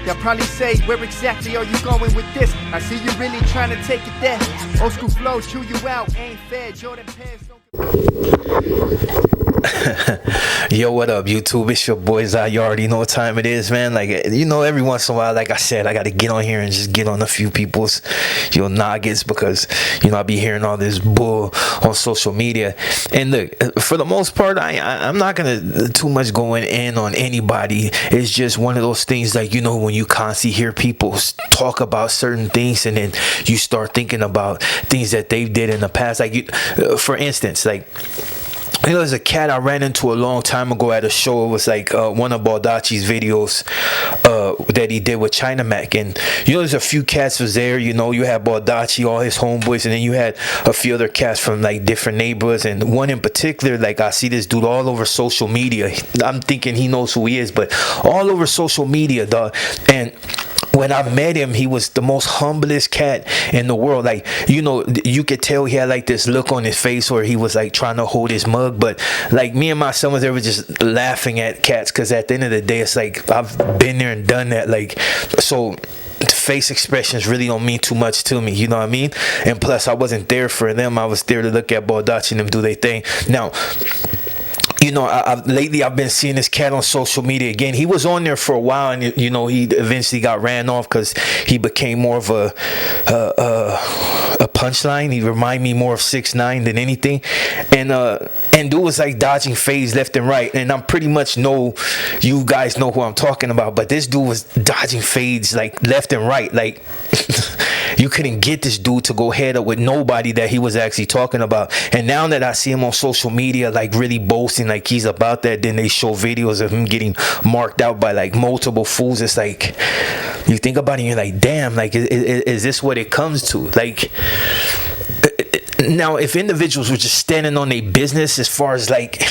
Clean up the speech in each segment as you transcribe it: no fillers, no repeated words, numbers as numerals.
They'll probably say, where exactly are you going with this? I see you really trying to take it there. Old school flow, chew you out, ain't fair. Jordan pants don't... Yo, what up, YouTube? It's your boy Zai. You already know what time it is, man. Like, you know, every once in a while, like I said, I got to get on here and just get on a few people's, noggets, because, I be hearing all this bull on social media. And look, for the most part, I'm not going to too much going in on anybody. It's just one of those things, like, when you constantly hear people talk about certain things, and then you start thinking about things that they did in the past. Like, for instance, like, there's a cat I ran into a long time ago at a show. It was like one of Baldacci's videos that he did with China Mac. And, there's a few cats was there. You had Baldacci, all his homeboys, and then you had a few other cats from, like, different neighborhoods. And one in particular, like, I see this dude all over social media. I'm thinking he knows who he is, but all over social media, dog. And when I met him, he was the most humblest cat in the world. Like, you could tell he had, like, this look on his face where he was, like, trying to hold his mug. But, like, me and my son was there, just laughing at cats, because at the end of the day, it's like, I've been there and done that. Like, so face expressions really don't mean too much to me, you know what I mean? And plus, I wasn't there for them. I was there to look at Baldacci and them do their thing. Now, lately I've been seeing this cat on social media again. He was on there for a while, and he eventually got ran off because he became more of a punchline. He reminded me more of 6ix9ine than anything, and dude was like dodging fades left and right. And I'm pretty much you guys know who I'm talking about. But this dude was dodging fades like left and right, like. You couldn't get this dude to go head up with nobody that he was actually talking about. And now that I see him on social media, like, really boasting like he's about that, then they show videos of him getting marked out by, like, multiple fools. It's like, you think about it and you're like, damn, like, is this what it comes to? Like, now, if individuals were just standing on their business, as far as, like,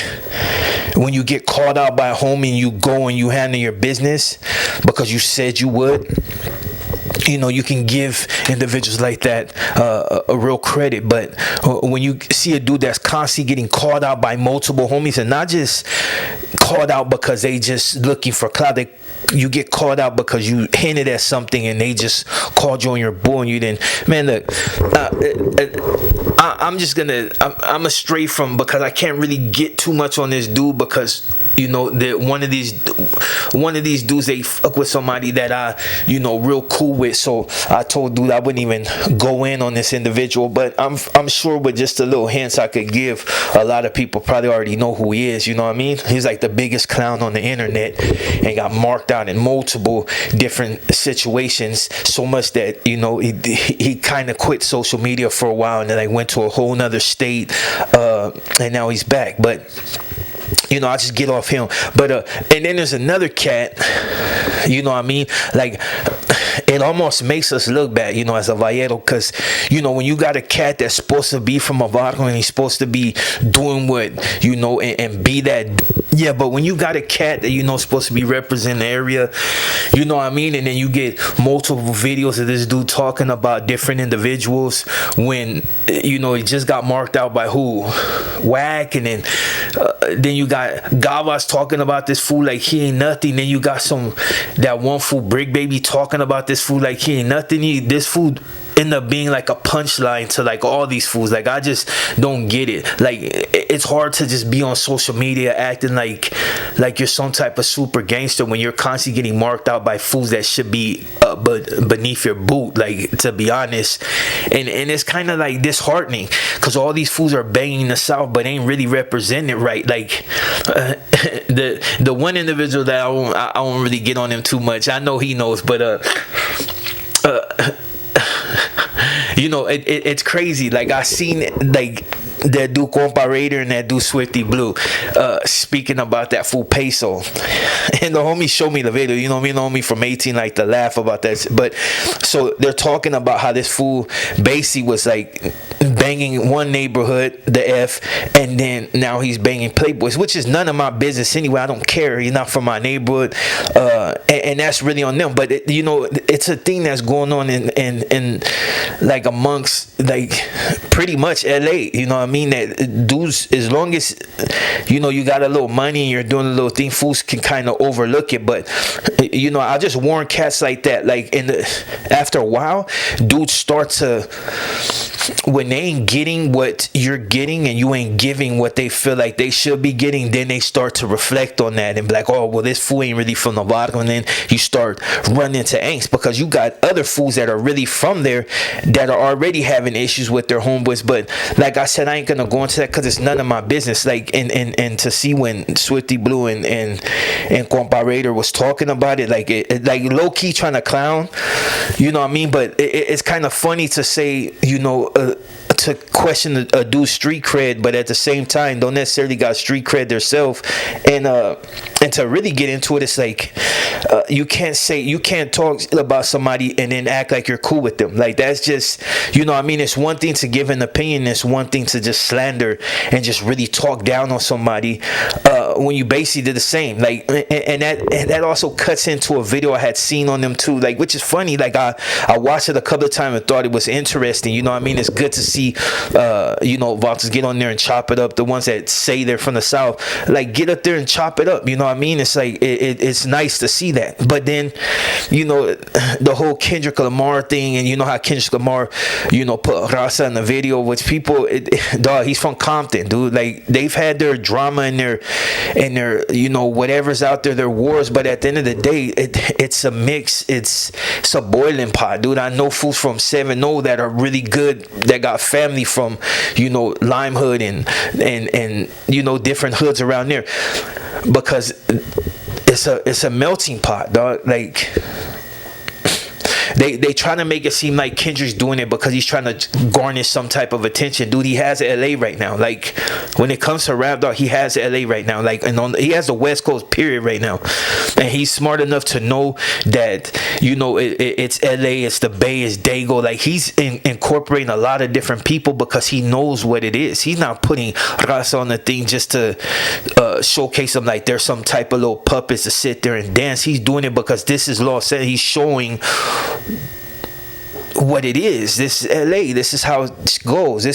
when you get called out by a homie and you go and you handle your business because you said you would, you can give individuals like that a real credit. But when you see a dude that's constantly getting called out by multiple homies, and not just called out because they just looking for clout, you get called out because you hinted at something and they just called you on your bull, and you didn't. Man, look, I'm astray from, because I can't really get too much on this dude, because that one of these dudes, they fuck with somebody that I real cool with. So I told dude I wouldn't even go in on this individual, but I'm sure with just a little hints I could give, a lot of people probably already know who he is. You know what I mean? He's like the biggest clown on the internet and got marked out in multiple different situations, so much that he kind of quit social media for a while, and then went to a whole nother state, and now he's back. But I just get off him. But and then there's another cat, what I mean? Like, it almost makes us look bad, as a Vallero, because, when you got a cat that's supposed to be from a barrio and he's supposed to be doing what, and be that, yeah, but when you got a cat that, supposed to be representing the area, what I mean? And then you get multiple videos of this dude talking about different individuals when, he just got marked out by who? Whack. And then you got Gavas talking about this fool like he ain't nothing. Then you got that one fool, Brick Baby, talking about this fool like he ain't nothing. This fool end up being like a punchline to like all these fools. Like, I just don't get it. Like, it's hard to just be on social media acting like you're some type of super gangster when you're constantly getting marked out by fools that should be beneath your boot, like, to be honest. And it's kind of like disheartening, because all these fools are banging the South but ain't really representing it right. Like, the one individual that I won't really get on him too much. I know he knows, but it's crazy. Like, I seen like that dude Compa Raider and that dude Swifty Blue speaking about that fool Peso, and the homie showed me the video. The homie from 18 like to laugh about that. But so they're talking about how this fool basically was like banging one neighborhood, the F, and then now he's banging Playboys, which is none of my business anyway. I don't care. You're not from my neighborhood, and that's really on them. But it's a thing that's going on in like amongst like pretty much LA. You know what I mean? That dudes, as long as you got a little money and you're doing a little thing, fools can kind of overlook it. But you know, I just warn cats like that. Like after a while, dudes start to, when they ain't getting what you're getting and you ain't giving what they feel like they should be getting, then they start to reflect on that and be like, oh, well, this fool ain't really from the bottom. And then you start running into angst because you got other fools that are really from there that are already having issues with their homeboys. But like I said, I ain't gonna go into that because it's none of my business. Like, and to see when Swifty Blue and Compa Raider was talking about it, like like low key trying to clown, you know what I mean? But it's kind of funny to say, you know, to question a dude's street cred, but at the same time don't necessarily got street cred themselves. And to really get into it, it's like you can't talk about somebody and then act like you're cool with them. Like, that's just, you know what I mean? It's one thing to give an opinion, it's one thing to just slander and just really talk down on somebody when you basically did the same. Like, and that also cuts into a video I had seen on them too, like, which is funny. Like, I watched it a couple of times and thought it was interesting, you know what I mean? It's good to see you know, Vultures get on there and chop it up. The ones that say they're from the South, like, get up there and chop it up, you know what I mean? It's like it's nice to see that. But then, you know, the whole Kendrick Lamar thing, and you know how Kendrick Lamar, you know, put Raza in the video, which people, dog, he's from Compton, dude. Like, they've had their drama and their you know, whatever's out there, their wars, but at the end of the day, it's a mix, it's a boiling pot, dude. I know fools from 7-0 that are really good, that got family from, you know, Lime Hood and you know, different hoods around there, because it's a melting pot, dog. Like, they trying to make it seem like Kendrick's doing it because he's trying to garnish some type of attention. Dude, he has LA right now. Like, when it comes to rap, dog, he has LA right now. Like, and he has the West Coast period right now. And he's smart enough to know that, you know, it's LA, it's the Bay, it's Dago. Like, he's incorporating a lot of different people because he knows what it is. He's not putting Raza on the thing just to showcase them like they're some type of little puppets to sit there and dance. He's doing it because this is Los Angeles. He's showing what it is. This is LA. This is how it goes. We're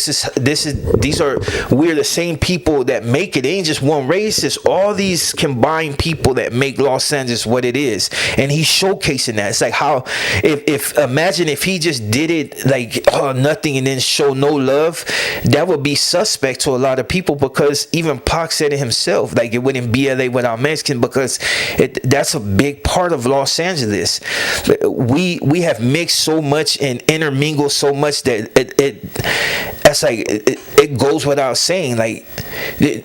the same people that make it. It ain't just one race. It's all these combined people that make Los Angeles what it is. And he's showcasing that. It's like how, if imagine if he just did it like nothing and then show no love, that would be suspect to a lot of people, because even Pac said it himself, like, it wouldn't be LA without Mexican, because that's a big part of Los Angeles. We have mixed so much and intermingle so much that it goes without saying. Like,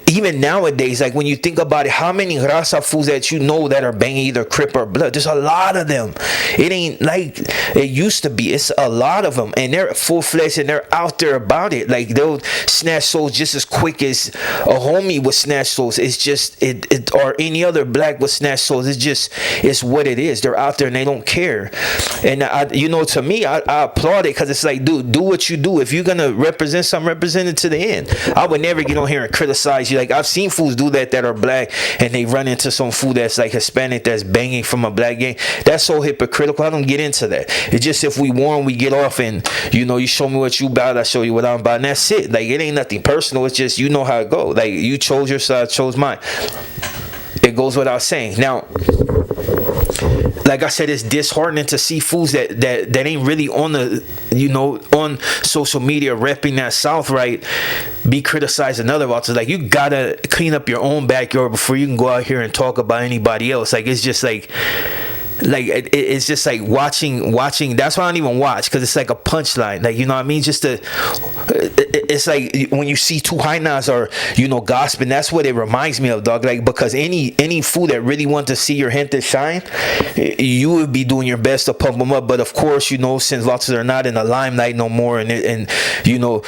even nowadays, like, when you think about it, how many Raza fools that you know that are banging either Crip or Blood? There's a lot of them. It ain't like it used to be. It's a lot of them, and they're full-fledged and they're out there about it. Like, they'll snatch souls just as quick as a homie would snatch souls. It's just or any other black would snatch souls. It's what it is. They're out there and they don't care. And you know, to me, I applaud it, because it's like, dude, do what you do. If you're gonna represent something, represent it to the end. I would never get on here and criticize you. Like, I've seen fools do that are black, and they run into some fool that's like Hispanic that's banging from a black gang. That's so hypocritical. I don't get into that. It's just, if we warn, we get off, and you know, you show me what you about, I show you what I'm about, and that's it. Like, it ain't nothing personal. It's just, you know how it goes. Like, you chose your side, I chose mine. It goes without saying. Now, like I said, it's disheartening to see fools that ain't really on the, you know, on social media repping that South right, be criticized another about. Like, you gotta clean up your own backyard before you can go out here and talk about anybody else. Like, it's just like it's just like watching. That's why I don't even watch, because it's like a punchline. Like, you know what I mean? It's like when you see two hyenas or, you know, gossiping. That's what it reminds me of, dog. Like, because any fool that really want to see your hint to shine, you would be doing your best to pump them up. But of course, you know, since lots of them are not in the limelight no more, and you know,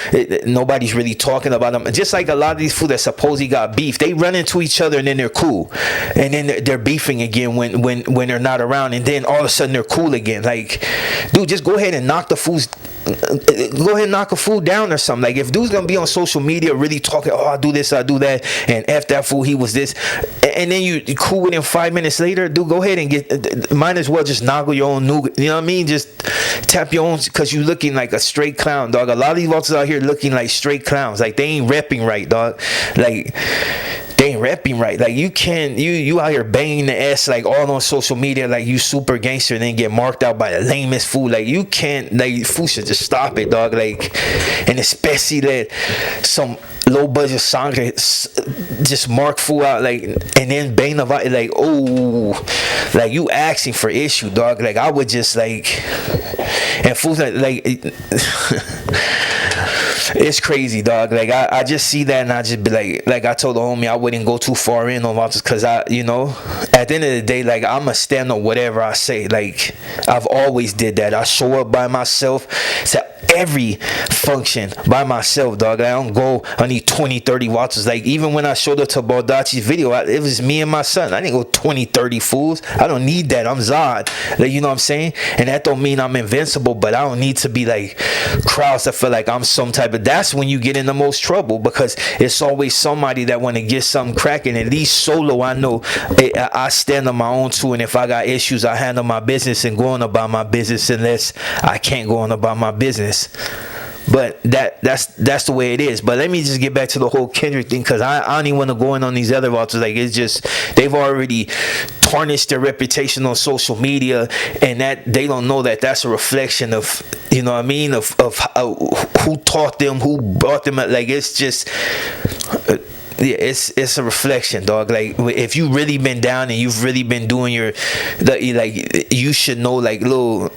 nobody's really talking about them. Just like a lot of these fools that supposedly got beef, they run into each other and then they're cool, and then they're beefing again when they're not around. And then all of a sudden they're cool again. Like, dude, just go ahead and knock a fool down or something. Like, if dude's gonna be on social media really talking, oh, I do this, I do that, and F that fool, he was this, and then you cool with him 5 minutes later, dude, go ahead and might as well just noggle your own nougat. You know what I mean? Just tap your own, because you looking like a straight clown, dog. A lot of these vultures out here looking like straight clowns. Like, they ain't repping right, dog. Like, they ain't rapping right. Like you can't, you out here banging the ass like all on social media, like you super gangster, and then get marked out by the lamest fool. Like you can't, like fool should just stop it, dog. Like, and especially that some low budget song just mark fool out, like, and then bang the vibe, like, oh, like you asking for issue, dog. Like I would just like, and fools like it's crazy, dog. Like I just see that and I just be like I told the homie I wouldn't go too far in on just because I, you know, at the end of the day, like I'ma stand on whatever I say. Like I've always did that. I show up by myself to every function by myself, dog. I don't go, I need 20-30 watches. Like even when I showed up to Baldacci's video, it was me and my son. I didn't go 20-30 fools. I don't need that. I'm Zod. Like, you know what I'm saying? And that don't mean I'm invincible, but I don't need to be like crowds that feel like I'm some type of, that's when you get in the most trouble, because it's always somebody that want to get something cracking. At least solo, I know I stand on my own too, and if I got issues, I handle my business and go on about my business unless I can't go on about my business. But that's the way it is. But let me just get back to the whole Kendrick thing, because I don't even want to go in on these other authors. Like it's just, they've already tarnished their reputation on social media, and that they don't know that that's a reflection of, you know what I mean, of who taught them, who brought them up. Like it's just yeah, it's a reflection, dog. Like if you really been down and you've really been doing like you should know like little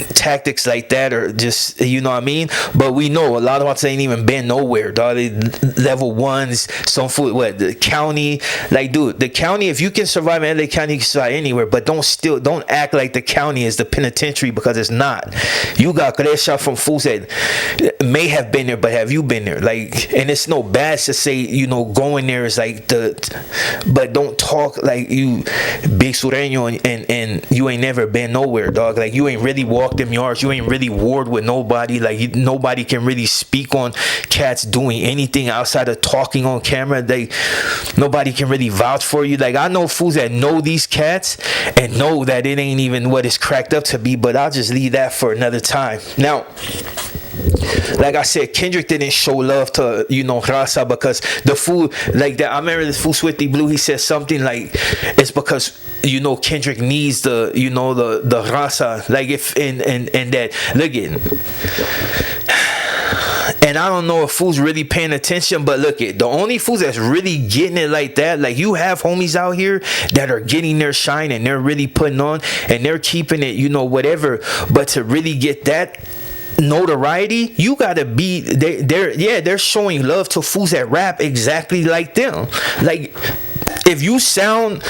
tactics like that, or just, you know what I mean. But we know a lot of us ain't even been nowhere, dog. They level ones, some food, what, the county, like dude, the county, if you can survive in LA County, you can survive anywhere. But don't act like the county is the penitentiary, because it's not. You got Gresha from fools that may have been there, but have you been there? Like, and it's no bad to say, you know, going there is like but don't talk like you big sureño and you ain't never been nowhere, dog. Like you ain't really walked them yards, you ain't really warred with nobody. Like nobody can really speak on cats doing anything outside of talking on camera. Nobody can really vouch for you. Like I know fools that know these cats and know that it ain't even what it's cracked up to be, but I'll just leave that for another time. Now, like I said, Kendrick didn't show love to, you know, Raza, because the fool like that. I remember this fool Swifty Blue, he said something like it's because, you know, Kendrick needs the, you know, the Raza, like if and that, look at, and I don't know if fools really paying attention, but look at the only fools that's really getting it like that. Like you have homies out here that are getting their shine and they're really putting on and they're keeping it, you know, whatever. But to really get that notoriety, you gotta be they're showing love to fools that rap exactly like them. Like if you sound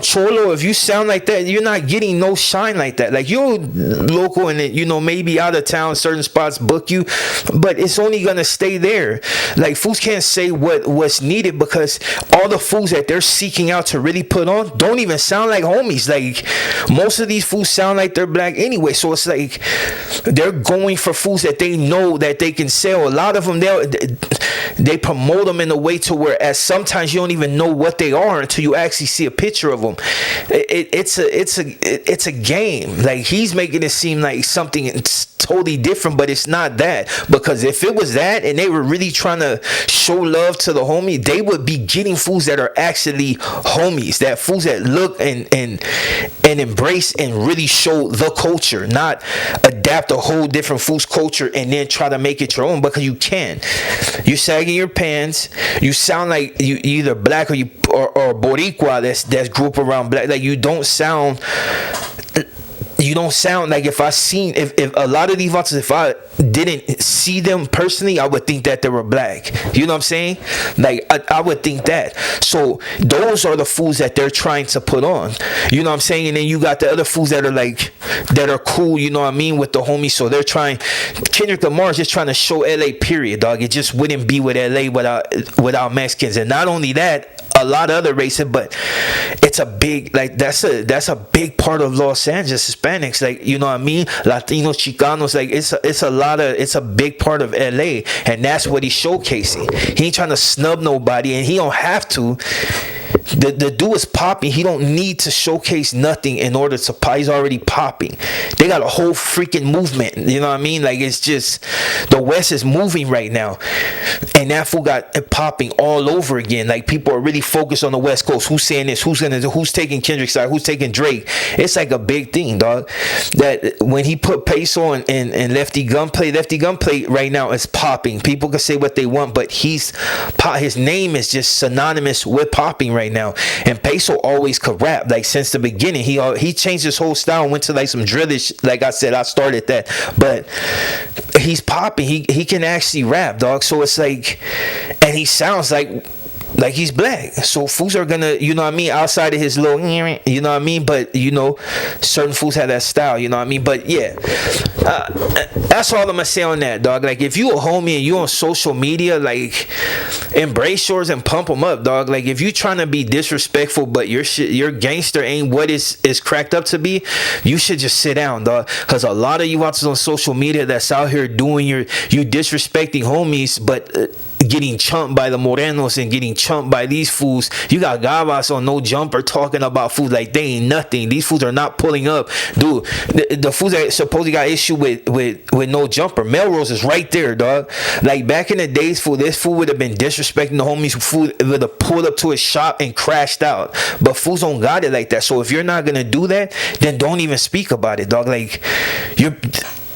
cholo, if you sound like that, you're not getting no shine like that. Like you're local and, you know, maybe out of town, certain spots book you, but it's only gonna stay there. Like fools can't say what's needed, because all the fools that they're seeking out to really put on don't even sound like homies. Like most of these fools sound like they're black anyway, so it's like they're going for fools that they know that they can sell. A lot of them, they promote them in a way to where as sometimes you don't even know what they are until you actually see a picture of them. It's a game. Like he's making it seem like something totally different, but it's not that. Because if it was that and they were really trying to show love to the homie, they would be getting fools that are actually homies, that fools that look and embrace and really show the culture, not adapt a whole different fool's culture and then try to make it your own, because you can. You sagging your pants, you sound like you either black or Boricua that's group around black. Like you don't sound like, if a lot of these voices, if I didn't see them personally, I would think that they were black. You know what I'm saying? Like I would think that. So those are the fools that they're trying to put on. You know what I'm saying? And then you got the other fools that are cool, you know what I mean, with the homies. So they're trying. Kendrick Lamar is just trying to show LA, period, dog. It just wouldn't be with LA without Mexicans. And not only that, a lot of other races, but it's a big, like that's a big part of Los Angeles, Hispanics, like, you know what I mean, Latinos, Chicanos, like it's a big part of LA, and that's what he's showcasing. He ain't trying to snub nobody, and he don't have to, The dude is popping. He don't need to showcase nothing in order to pop. He's already popping. They got a whole freaking movement. You know what I mean? Like, it's just, the West is moving right now, and that fool got it popping all over again. Like, people are really focused on the West Coast. Who's saying this? Who's taking Kendrick's side? Who's taking Drake? It's like a big thing, dog. That when he put Peso and Lefty Gunplay right now is popping. People can say what they want, but his name is just synonymous with popping right now. And Peso always could rap. Like, since the beginning, he changed his whole style and went to like some drillish. Like I said, I started that, but he's popping. He can actually rap, dog. So it's like, and he sounds like he's black. So fools are gonna, you know what I mean, outside of his little, you know what I mean, but you know, certain fools have that style, you know what I mean. But yeah, that's all I'm gonna say on that, dog. Like, if you a homie and you on social media, like, embrace yours and pump them up, dog. Like, if you trying to be disrespectful but your gangster ain't what is cracked up to be, you should just sit down, dog. Because a lot of you out on social media that's out here doing you disrespecting homies, but getting chumped by the Morenos and getting chumped by these fools. You got Gabas on No Jumper talking about fools like they ain't nothing. These fools are not pulling up. Dude, the fools that supposedly got issue with No Jumper, Melrose is right there, dog. Like, back in the days, this fool would have been disrespecting the homies. Fool would have pulled up to his shop and crashed out. But fools don't got it like that. So if you're not gonna do that, then don't even speak about it, dog. Like,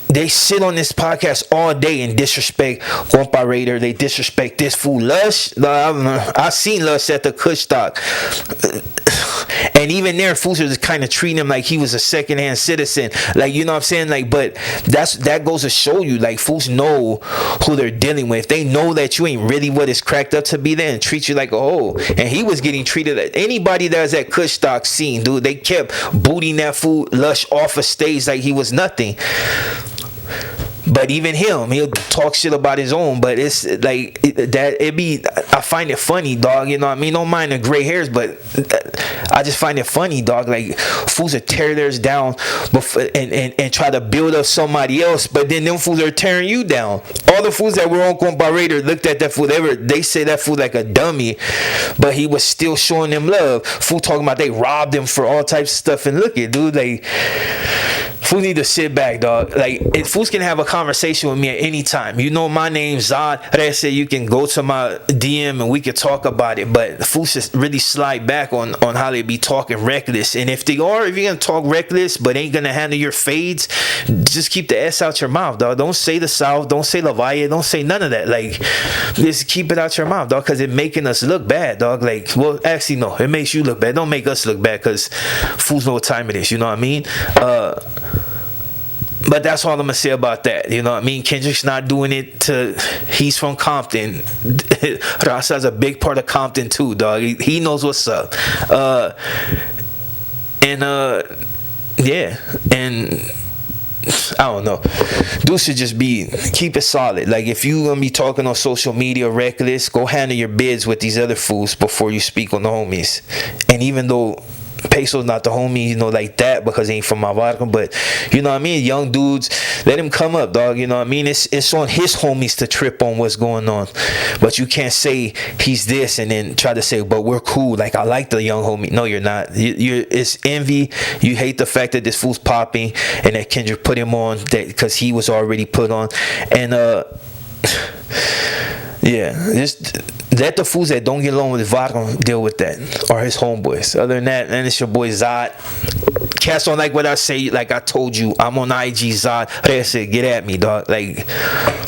they sit on this podcast all day and disrespect Compa Raider. They disrespect this fool Lush. I seen Lush at the Kush stock. And even there, fools are just kind of treating him like he was a secondhand citizen. Like, you know what I'm saying? Like, but that goes to show you, like, fools know who they're dealing with. If they know that you ain't really what is cracked up to be there and treat you like a hoe. And he was getting treated like anybody that was at Kush stock scene, dude. They kept booting that fool Lush off of stage like he was nothing. But even him, he'll talk shit about his own. But it's like I find it funny, dog. You know what I mean? Don't mind the gray hairs, but I just find it funny, dog. Like, fools are tear theirs down and try to build up somebody else, but then them fools are tearing you down. All the fools that were on Comparator looked at that fool. They say that fool like a dummy, but he was still showing them love. Fool talking about they robbed him for all types of stuff. And look at, dude, like, fools need to sit back, dog. Like, fools can have a conversation with me at any time. You know, my name's Zod. Like I said, you can go to my DM and we can talk about it. But fools just really slide back on how they be talking reckless. And if you're gonna talk reckless but ain't gonna handle your fades, just keep the S out your mouth, dog. Don't say the South. Don't say La Valle. Don't say none of that. Like, just keep it out your mouth, dog, because it making us look bad, dog. Like, well, actually, no, it makes you look bad. Don't make us look bad, because fools know what time it is. You know what I mean? But that's all I'm gonna say about that. You know what I mean? Kendrick's not doing it he's from Compton. Rasa's a big part of Compton too, dog. He knows what's up. Yeah. And I don't know. Dude should just keep it solid. Like, if you gonna be talking on social media reckless, go handle your bids with these other fools before you speak on the homies. And even though Peso's not the homie, you know, like that, because he ain't from my vodka, but you know what I mean, young dudes, let him come up, dog. You know what I mean? It's on his homies to trip on what's going on, but you can't say he's this and then try to say, but we're cool, like, I like the young homie. No, you're not. It's envy. You hate the fact that this fool's popping and that Kendrick put him on that because he was already put on. And yeah, just let the fools that don't get along with vodka deal with that, or his homeboys. Other than that, man, it's your boy Zod. Cats don't like what I say. Like I told you, I'm on IG Zod. Like I said, get at me, dog. Like,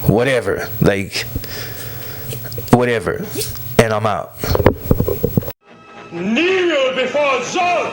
whatever. Like, whatever. And I'm out. Kneel before Zod!